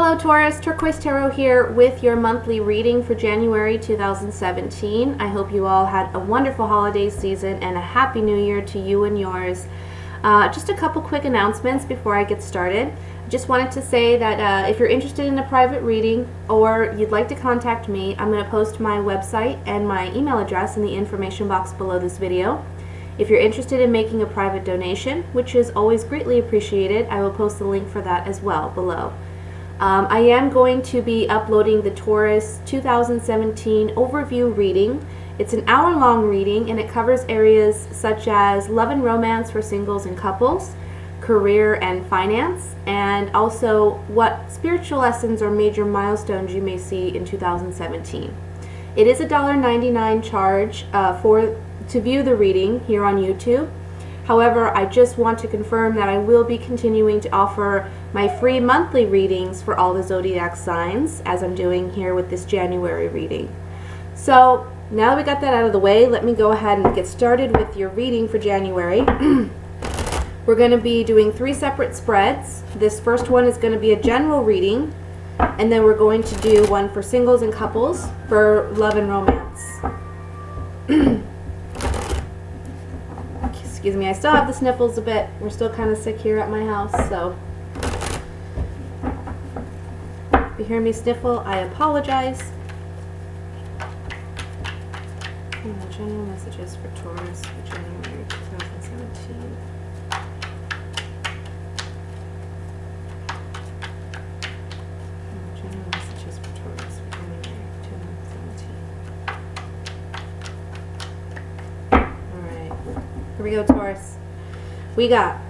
Hello Taurus, Turquoise Tarot here with your monthly reading for January 2017. I hope you all had a wonderful holiday season and a happy new year to you and yours. Just a couple quick announcements before I get started. I just wanted to say that if you're interested in a private reading or you'd like to contact me, I'm going to post my website and my email address in the information box below this video. If you're interested in making a private donation, which is always greatly appreciated, I will post the link for that as well below. I am going to be uploading the Taurus 2017 overview reading. It's an hour-long reading and it covers areas such as love and romance for singles and couples, career and finance, and also what spiritual lessons or major milestones you may see in 2017. It is a $1.99 charge to view the reading here on YouTube. However, I just want to confirm that I will be continuing to offer my free monthly readings for all the zodiac signs, as I'm doing here with this January reading. So now that we got that out of the way, let me go ahead and get started with your reading for January. We're going to be doing 3 separate spreads. This first one is going to be a general reading, and then we're going to do one for singles and couples for love and romance. Excuse me, I still have the sniffles a bit. We're still kind of sick here at my house, so if you hear me sniffle, I apologize. General messages for Taurus for January 2017. General messages for Taurus for January 2017. Alright, here we go, Taurus. We got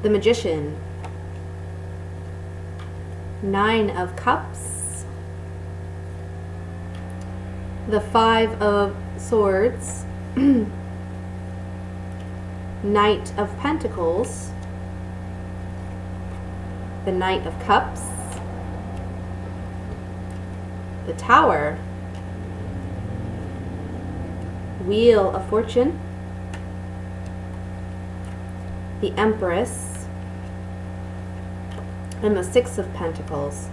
the Magician, 9 of Cups, the 5 of Swords, Knight of Pentacles, the Knight of Cups, the Tower, Wheel of Fortune, the Empress, and the 6 of Pentacles.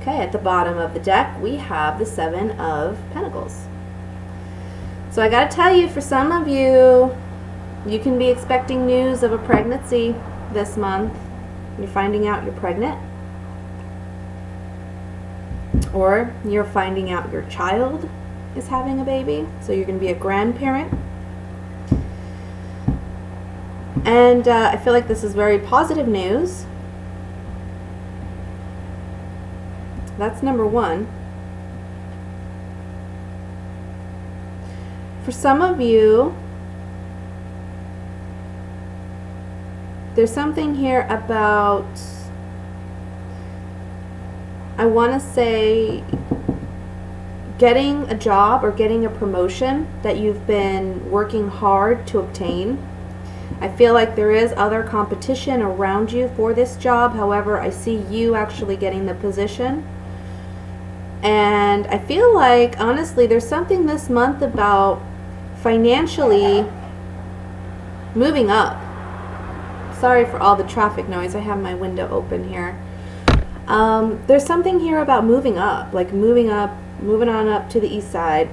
Okay, at the bottom of the deck, we have the 7 of Pentacles. So I gotta tell you, for some of you, you can be expecting news of a pregnancy this month. You're finding out you're pregnant. Or you're finding out your child is having a baby. So you're gonna be a grandparent. And I feel like this is very positive news. That's number 1. For some of you, there's something here about, I want to say, getting a job or getting a promotion that you've been working hard to obtain. I feel like there is other competition around you for this job. However, I see you actually getting the position. And I feel like, honestly, there's something this month about financially moving up. Sorry for all the traffic noise. I have my window open here. There's something here about moving up, like moving on up to the east side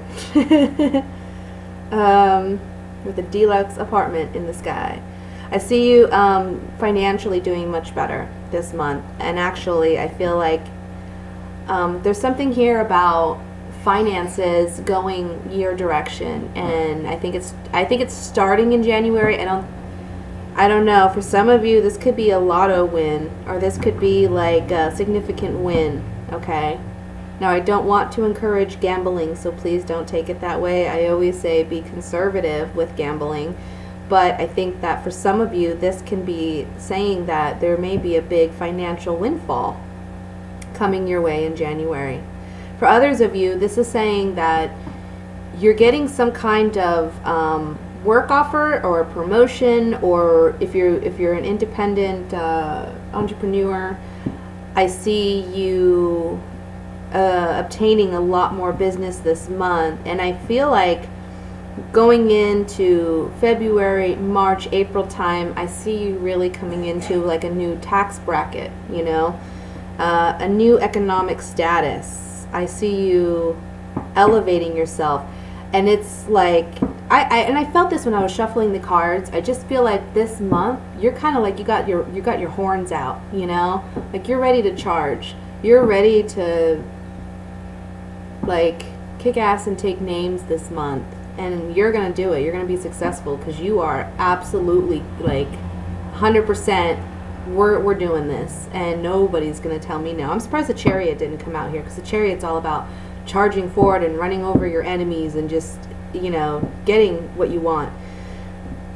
with a deluxe apartment in the sky. I see you financially doing much better this month, and actually I feel like there's something here about finances going your direction, and I think it's starting in January. I don't know, for some of you this could be a lotto win, or this could be like a significant win. Okay, now I don't want to encourage gambling, so please don't take it that way. I always say be conservative with gambling, but I think that for some of you this can be saying that there may be a big financial windfall coming your way in January. For others of you, this is saying that you're getting some kind of work offer or a promotion, or if you're an independent entrepreneur, I see you obtaining a lot more business this month. And I feel like going into February, March, April time, I see you really coming into like a new tax bracket, you know. a new economic status. I see you elevating yourself. And it's like, I felt this when I was shuffling the cards. I just feel like this month you're kind of like you got your horns out, you know, like you're ready to charge. You're ready to like kick ass and take names this month, and you're gonna do it. You're gonna be successful because you are absolutely like 100%. We're doing this, and nobody's gonna tell me no. I'm surprised the Chariot didn't come out here, because the Chariot's all about charging forward and running over your enemies and just, you know, getting what you want.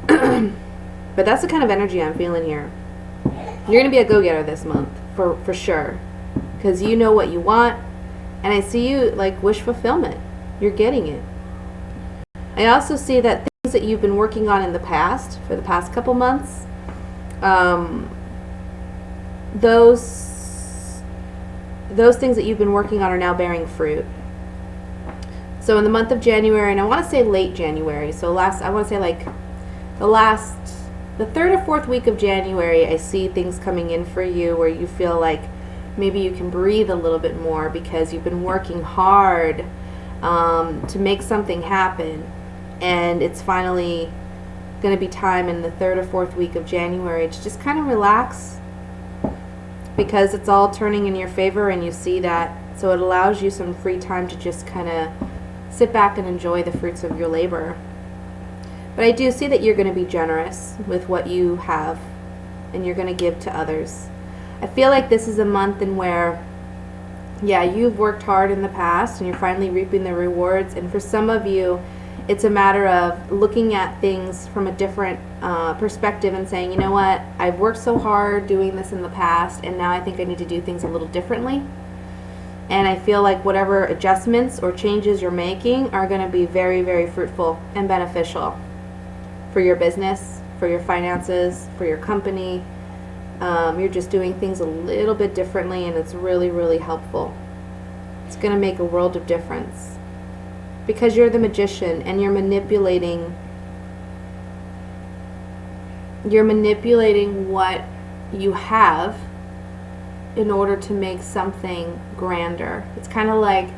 But that's the kind of energy I'm feeling here. You're gonna be a go-getter this month for sure, because you know what you want, and I see you like wish fulfillment. You're getting it. I also see that things that you've been working on in the past, for the past couple months, those things that you've been working on are now bearing fruit. So in the month of January, and I want to say late January, so I want to say like the third or fourth week of January, I see things coming in for you where you feel like maybe you can breathe a little bit more, because you've been working hard to make something happen, and it's finally going to be time in the third or fourth week of January to just kind of relax, because it's all turning in your favor, and you see that. So it allows you some free time to just kind of sit back and enjoy the fruits of your labor. But I do see that you're going to be generous with what you have, and you're going to give to others. I feel like this is a month in where, yeah, you've worked hard in the past and you're finally reaping the rewards. And for some of you, it's a matter of looking at things from a different perspective and saying, you know what, I've worked so hard doing this in the past, and now I think I need to do things a little differently. And I feel like whatever adjustments or changes you're making are going to be very, very fruitful and beneficial for your business, for your finances, for your company. You're just doing things a little bit differently, and it's really, really helpful. It's going to make a world of difference, because you're the magician, and you're manipulating what you have in order to make something grander. It's kind of like,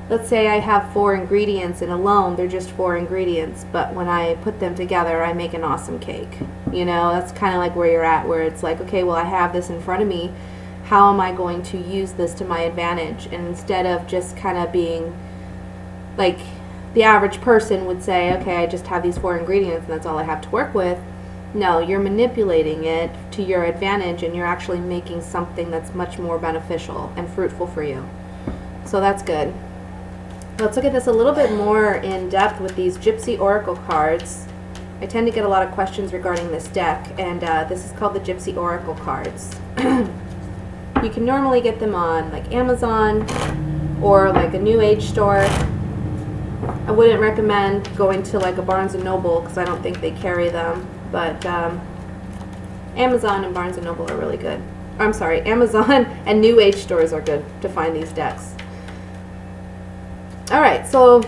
let's say I have 4 ingredients, and alone they're just 4 ingredients, but when I put them together, I make an awesome cake. You know, that's kind of like where you're at, where it's like, okay, well, I have this in front of me. How am I going to use this to my advantage? And instead of just kind of being like the average person would say, okay, I just have these 4 ingredients and that's all I have to work with. No, you're manipulating it to your advantage, and you're actually making something that's much more beneficial and fruitful for you. So that's good. Let's look at this a little bit more in depth with these Gypsy Oracle cards. I tend to get a lot of questions regarding this deck, and this is called the Gypsy Oracle cards. You can normally get them on like Amazon or like a New Age store. I wouldn't recommend going to like a Barnes & Noble, because I don't think they carry them, but Amazon and Barnes & Noble are really good. I'm sorry, Amazon and New Age stores are good to find these decks. Alright, so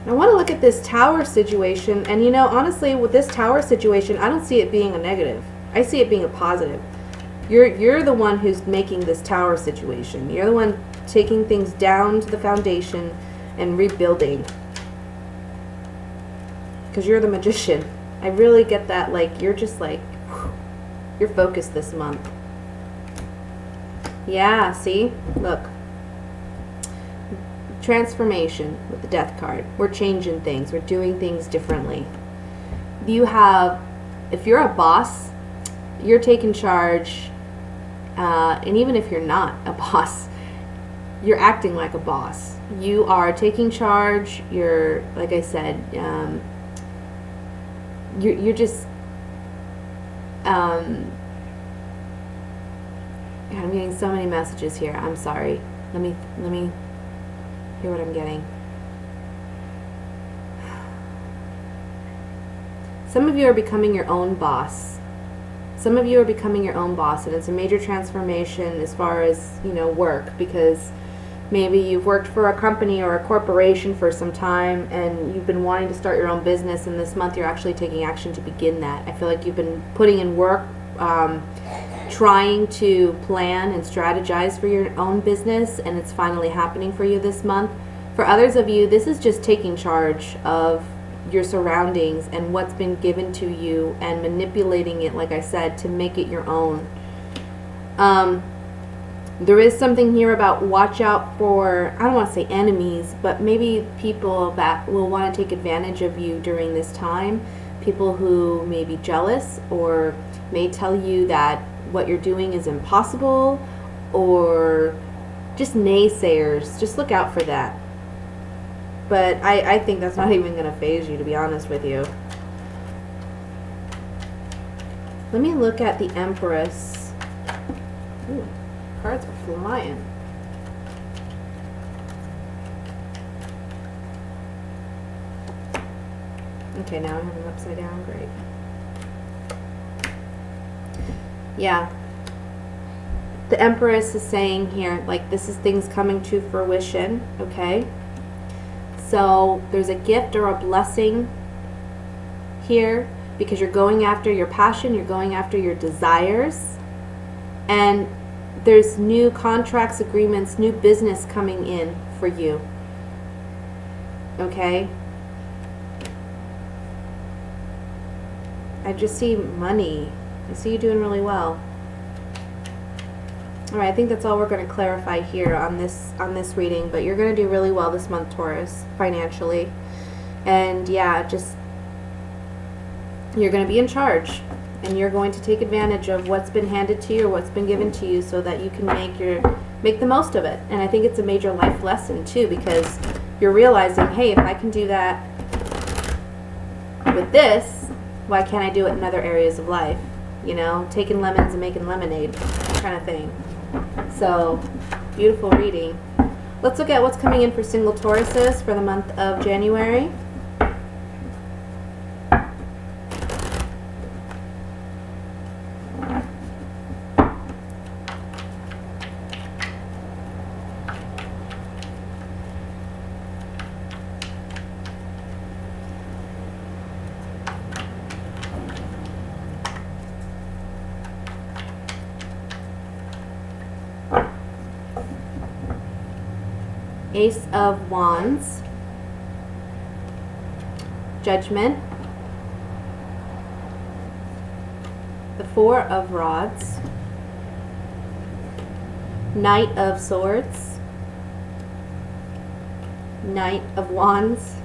I want to look at this Tower situation, and you know, honestly, with this Tower situation, I don't see it being a negative. I see it being a positive. You're the one who's making this Tower situation. You're the one taking things down to the foundation and rebuilding, because you're the magician. I really get that, like, you're just like, whew, you're focused this month. Yeah, see? Look. Transformation with the Death card. We're changing things. We're doing things differently. You have, if you're a boss, you're taking charge, and even if you're not a boss, you're acting like a boss. You are taking charge. You're, like I said, you're just, God, I'm getting so many messages here. I'm sorry. Let me hear what I'm getting. Some of you are becoming your own boss. Some of you are becoming your own boss, and it's a major transformation as far as, you know, work, because maybe you've worked for a company or a corporation for some time, and you've been wanting to start your own business, and this month you're actually taking action to begin that. I feel like you've been putting in work, trying to plan and strategize for your own business, and it's finally happening for you this month. For others of you, this is just taking charge of your surroundings and what's been given to you and manipulating it, like I said, to make it your own. There is something here about watch out for, I don't want to say enemies, but maybe people that will want to take advantage of you during this time. People who may be jealous or may tell you that what you're doing is impossible, or just naysayers. Just look out for that. But I think that's not even going to faze you, to be honest with you. Let me look at the Empress. Ooh, cards are flying. Okay, now I have them upside down. Great. Yeah. The Empress is saying here, like, this is things coming to fruition, okay? So there's a gift or a blessing here because you're going after your passion, you're going after your desires, and there's new contracts, agreements, new business coming in for you, okay? I just see money. I see you doing really well. All right, I think that's all we're going to clarify here on this reading, but you're going to do really well this month, Taurus, financially. And yeah, just you're going to be in charge, and you're going to take advantage of what's been handed to you or what's been given to you so that you can make the most of it. And I think it's a major life lesson too, because you're realizing, hey, if I can do that with this, why can't I do it in other areas of life? You know, taking lemons and making lemonade kind of thing. So, beautiful reading. Let's look at what's coming in for single Tauruses for the month of January. Ace of Wands, Judgment, the Four of Rods, Knight of Swords, Knight of Wands,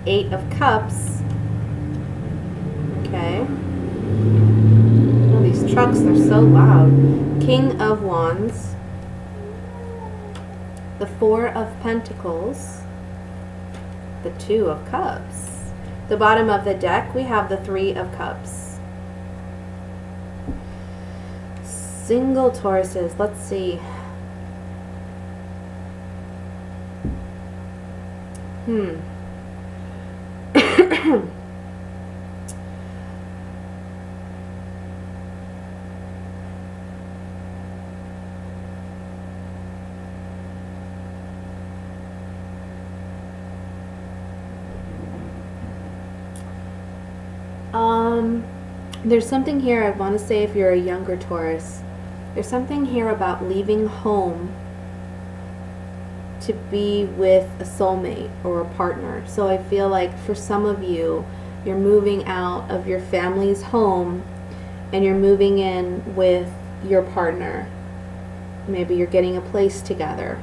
Eight of Cups. Okay. Oh, these trucks, they're so loud. King of Wands, the Four of Pentacles, the Two of Cups. The bottom of the deck, we have the Three of Cups. Single Tauruses, let's see. There's something here I want to say if you're a younger Taurus. There's something here about leaving home to be with a soulmate or a partner. So I feel like for some of you, you're moving out of your family's home and you're moving in with your partner. Maybe you're getting a place together.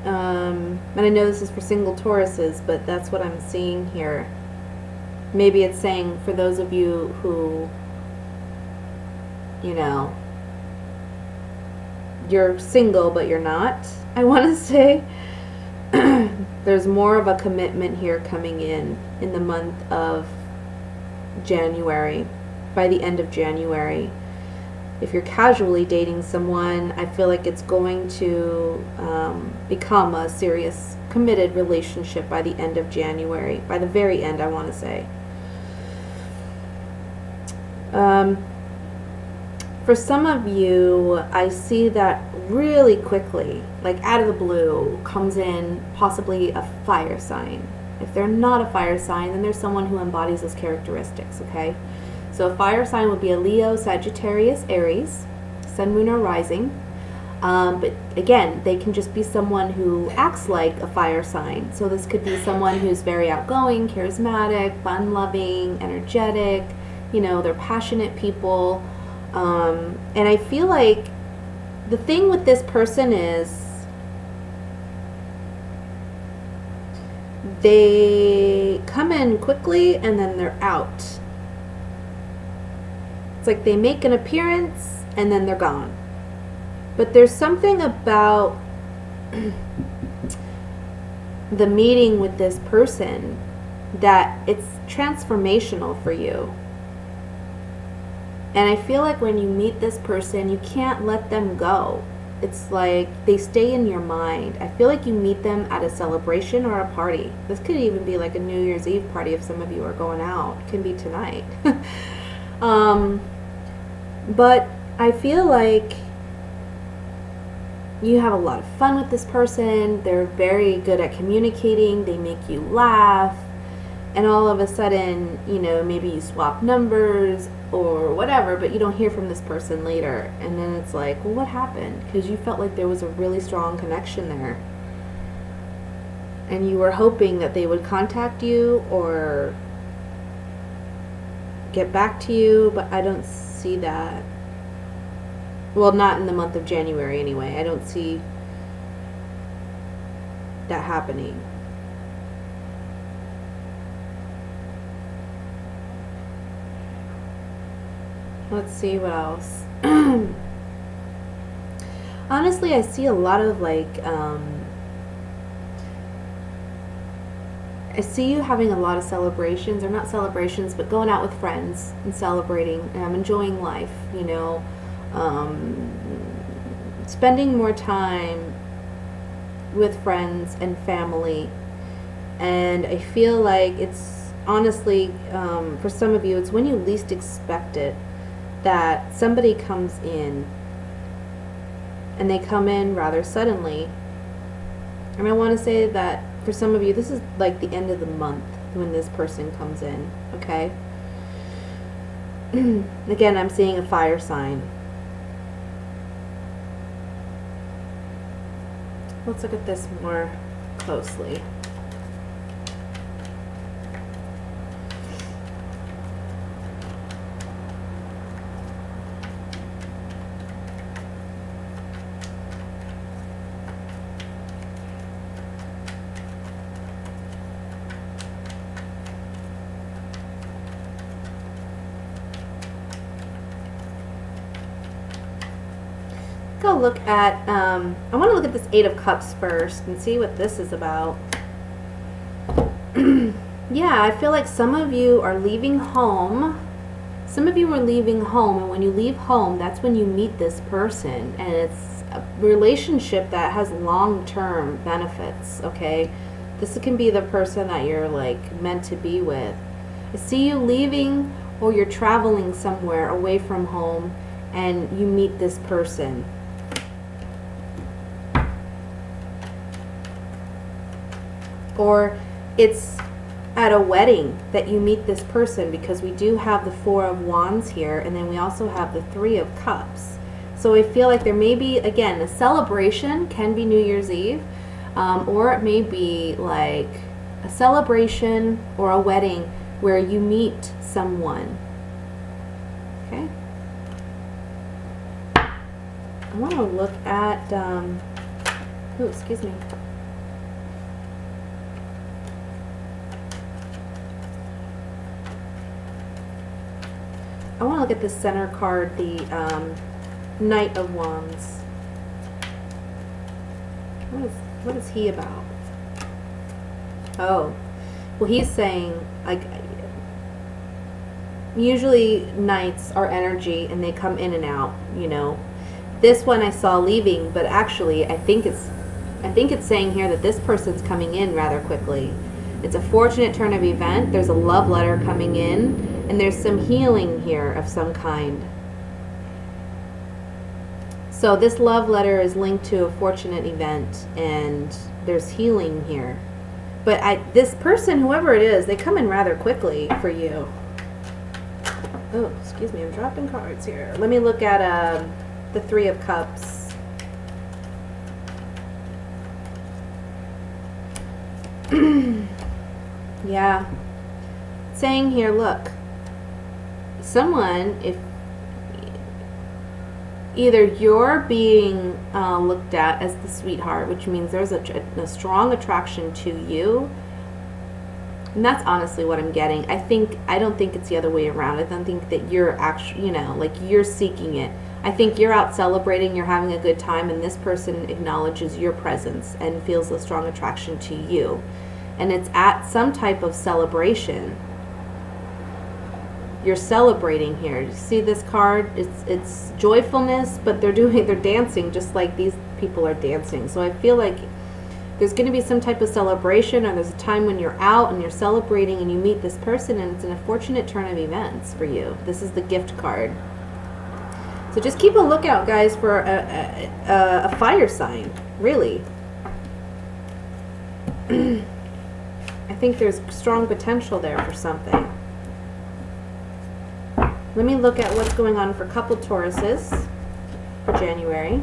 And I know this is for single Tauruses, but that's what I'm seeing here. Maybe it's saying for those of you who, you know, you're single but you're not, I want to say. There's more of a commitment here coming in the month of January, by the end of January. If you're casually dating someone, I feel like it's going to become a serious, committed relationship by the end of January. By the very end, I want to say. For some of you, I see that really quickly, like out of the blue, comes in possibly a fire sign. If they're not a fire sign, then there's someone who embodies those characteristics, okay? So a fire sign would be a Leo, Sagittarius, Aries, Sun, Moon, or Rising. But again, they can just be someone who acts like a fire sign. So this could be someone who's very outgoing, charismatic, fun-loving, energetic. You know, they're passionate people. And I feel like the thing with this person is they come in quickly and then they're out. It's like they make an appearance and then they're gone. But there's something about the meeting with this person that it's transformational for you. And I feel like when you meet this person, you can't let them go. It's like they stay in your mind. I feel like you meet them at a celebration or a party. This could even be like a New Year's Eve party if some of you are going out. It can be tonight. But I feel like you have a lot of fun with this person. They're very good at communicating. They make you laugh. And all of a sudden, you know, maybe you swap numbers or whatever, but you don't hear from this person later. And then it's like, well, what happened? Because you felt like there was a really strong connection there. And you were hoping that they would contact you or get back to you, but I don't see that. Well, not in the month of January anyway. I don't see that happening. Let's see what else. Honestly, I see a lot of like, I see you having a lot of celebrations, or not celebrations, but going out with friends and celebrating, enjoying life, you know, spending more time with friends and family. And I feel like it's honestly, for some of you, it's when you least expect it that somebody comes in, and they come in rather suddenly. And I want to say that for some of you, this is like the end of the month when this person comes in, okay? Again, I'm seeing a fire sign. Let's look at this more closely. Go look at, I want to look at this Eight of Cups first and see what this is about. Yeah, I feel like some of you are leaving home. Some of you are leaving home, and when you leave home, that's when you meet this person, and it's a relationship that has long-term benefits, okay? This can be the person that you're like meant to be with. I see you leaving, or you're traveling somewhere away from home, and you meet this person. Or it's at a wedding that you meet this person, because we do have the Four of Wands here, and then we also have the Three of Cups. So I feel like there may be, again, a celebration, can be New Year's Eve, or it may be like a celebration or a wedding where you meet someone. Okay? I want to look at, oh, excuse me. I want to look at the center card, the Knight of Wands. What is he about? Oh, well, he's saying, like, usually knights are energy and they come in and out, you know. This one I saw leaving, but actually I think it's saying here that this person's coming in rather quickly. It's a fortunate turn of event. There's a love letter coming in, and there's some healing here of some kind. So this love letter is linked to a fortunate event, and there's healing here. But this person, whoever it is, they come in rather quickly for you. Oh, excuse me, I'm dropping cards here. Let me look at the Three of Cups. Yeah. Saying here, look, someone, if either you're being looked at as the sweetheart, which means there's a strong attraction to you. And that's honestly what I'm getting. I don't think it's the other way around. I don't think that you're actually, like you're seeking it. I think you're out celebrating, you're having a good time, and this person acknowledges your presence and feels a strong attraction to you. And it's at some type of celebration. You're celebrating here. You see this card? It's joyfulness, but they're dancing just like these people are dancing. So I feel like there's going to be some type of celebration, or there's a time when you're out and you're celebrating and you meet this person, and it's an unfortunate turn of events for you. This is the gift card. So just keep a lookout, guys, for a fire sign, really. I think there's strong potential there for something. Let me look at what's going on for couple Tauruses for January.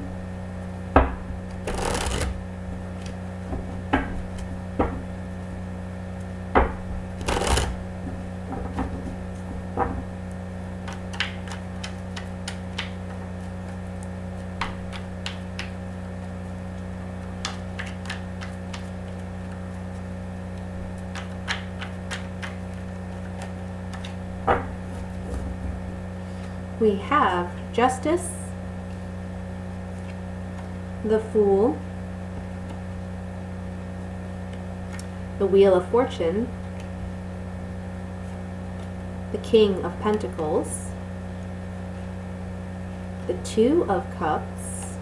We have Justice, the Fool, the Wheel of Fortune, the King of Pentacles, the Two of Cups,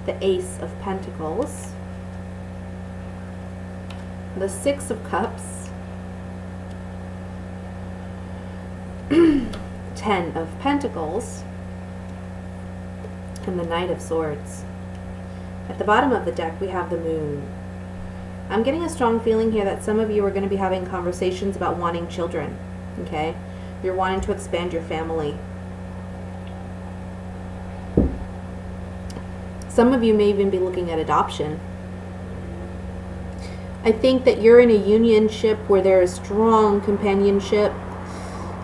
the Ace of Pentacles, the Six of Cups, 10 of Pentacles, and the Knight of Swords. At the bottom of the deck, we have the Moon. I'm getting a strong feeling here that some of you are going to be having conversations about wanting children, okay? You're wanting to expand your family. Some of you may even be looking at adoption. I think that you're in a unionship where there is strong companionship,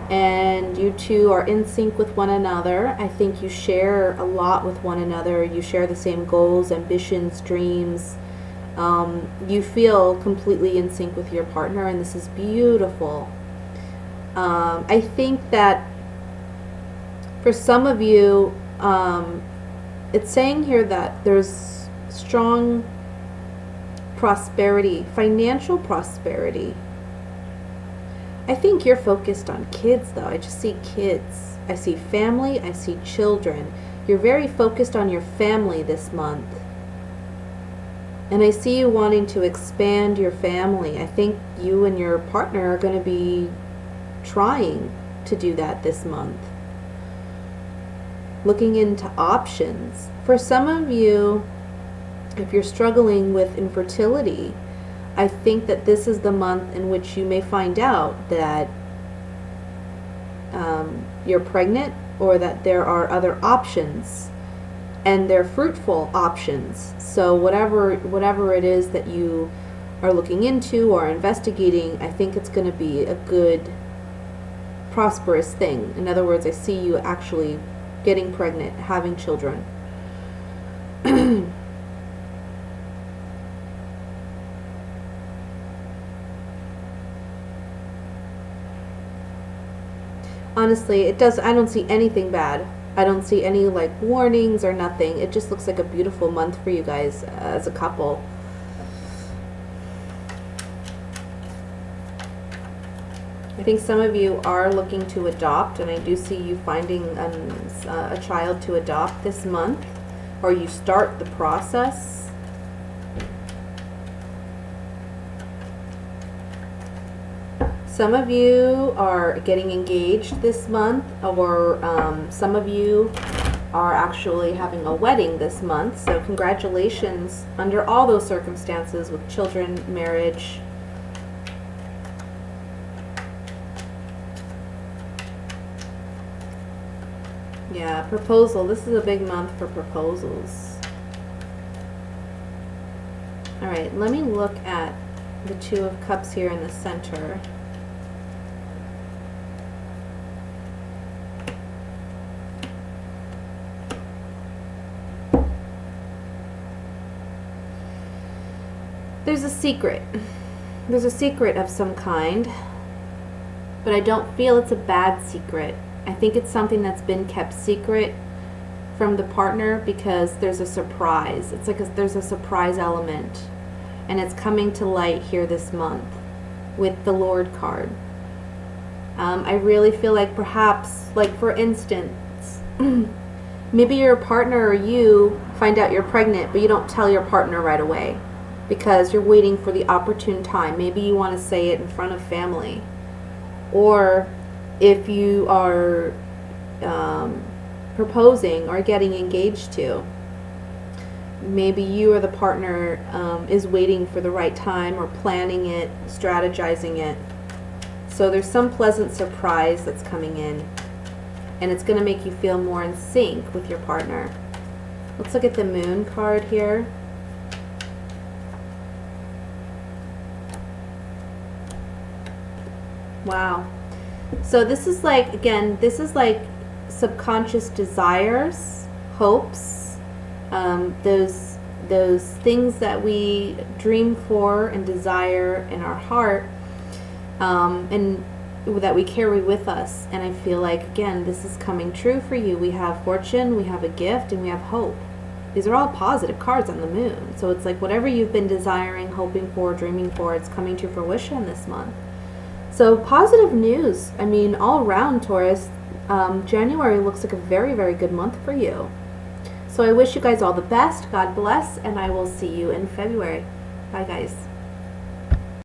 and you two are in sync with one another. I think you share a lot with one another. You share the same goals, ambitions, dreams. You feel completely in sync with your partner, and this is beautiful. I think that for some of you, it's saying here that there's strong prosperity, financial prosperity. I think you're focused on kids, though. I just see kids. I see family. I see children. You're very focused on your family this month. And I see you wanting to expand your family. I think you and your partner are going to be trying to do that this month. Looking into options. For some of you, if you're struggling with infertility, I think that this is the month in which you may find out that you're pregnant, or that there are other options, and they're fruitful options. So whatever it is that you are looking into or investigating, I think it's going to be a good, prosperous thing. In other words, I see you actually getting pregnant, having children. Honestly, I don't see anything bad. I don't see any like warnings or nothing. It just looks like a beautiful month for you guys as a couple. I think some of you are looking to adopt, and I do see you finding a child to adopt this month, or you start the process. Some of you are getting engaged this month, or some of you are actually having a wedding this month, so congratulations under all those circumstances with children, marriage. Yeah, proposal. This is a big month for proposals. All right, let me look at the Two of Cups here in the center. There's a secret. There's a secret of some kind, but I don't feel it's a bad secret. I think it's something that's been kept secret from the partner because there's a surprise. It's like there's a surprise element, and it's coming to light here this month with the Lord card. I really feel like perhaps, like for instance, maybe your partner or you find out you're pregnant, but you don't tell your partner right away because you're waiting for the opportune time. Maybe you want to say it in front of family. Or if you are proposing or getting engaged to, maybe you or the partner is waiting for the right time or planning it, strategizing it. So there's some pleasant surprise that's coming in, and it's going to make you feel more in sync with your partner. Let's look at the Moon card here. Wow. So this is like, again, this is like subconscious desires, hopes, those things that we dream for and desire in our heart, and that we carry with us. And I feel like, again, this is coming true for you. We have fortune, we have a gift, and we have hope. These are all positive cards on the Moon. So it's like whatever you've been desiring, hoping for, dreaming for, it's coming to fruition this month. So positive news. I mean, all around, Taurus, January looks like a very, very good month for you. So I wish you guys all the best. God bless, and I will see you in February. Bye, guys.